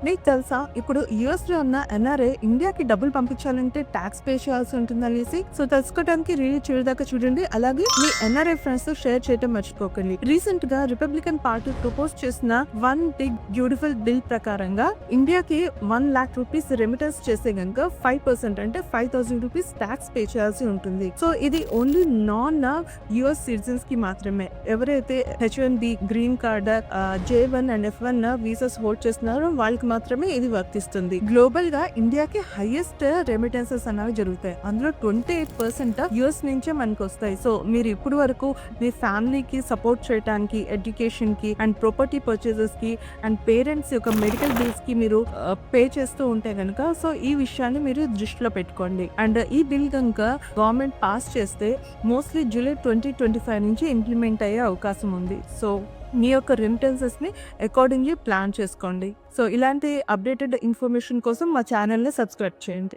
నీకు తెలుసా ఇప్పుడు యుఎస్ లో ఉన్న ఎన్ఆర్ఐ ఇండియాకి డబ్బులు పంపించాలంటే ట్యాక్స్ పే చేయాల్సి ఉంటుందనేసి. సో తెలుసుకోవడానికి రీల్ చివరిదాకా చూడండి. అలాగే మీ ఎన్ఆర్ఐ ఫ్రెండ్స్ తో షేర్ చేయడం మర్చిపోకండి. రీసెంట్ గా రిపబ్లికన్ పార్టీ ప్రపోజ్ చేసిన వన్ బిగ్ బ్యూటిఫుల్ బిల్ ప్రకారంగా ఇండియాకి 1 lakh రూపీస్ రెమిటెన్స్ చేసే గనుక 5% అంటే 5,000 రూపీస్ ట్యాక్స్ పే చేయాల్సి ఉంటుంది. సో ఇది ఓన్లీ నాన్ యుఎస్ సిటిజన్స్ కి మాత్రమే. ఎవరైతే H1B green card, J1 and F1 visas hold చేస్తున్నారో వాళ్ళకి మాత్రమే ఇది వర్తిస్తుంది. గ్లోబల్ గా ఇండియాకి హైయెస్ట్ రెమిటెన్సెస్ అనేవి జరుగుతాయి. అందులో 28% యుఎస్ నుంచే మనకు వస్తాయి. సో మీరు ఇప్పుడు వరకు మీ ఫ్యామిలీకి సపోర్ట్ చేయడానికి, ఎడ్యుకేషన్ కి అండ్ ప్రాపర్టీ పర్చేజెస్ కి అండ్ పేరెంట్స్ యొక్క మెడికల్ బిల్స్ కి మీరు పే చేస్తూ ఉంటే కనుక సో ఈ విషయాన్ని మీరు దృష్టిలో పెట్టుకోండి. అండ్ ఈ బిల్ కనుక గవర్నమెంట్ పాస్ చేస్తే మోస్ట్లీ జూలై 2025 నుంచి ఇంప్లిమెంట్ అయ్యే అవకాశం ఉంది. సో మీ యొక్క రెమిటెన్సెస్ ని అకార్డింగ్లీ ప్లాన్ చేసుకోండి. సో ఇలాంటి అప్డేటెడ్ ఇన్ఫర్మేషన్ కోసం మా ఛానల్ని సబ్స్క్రైబ్ చేయండి.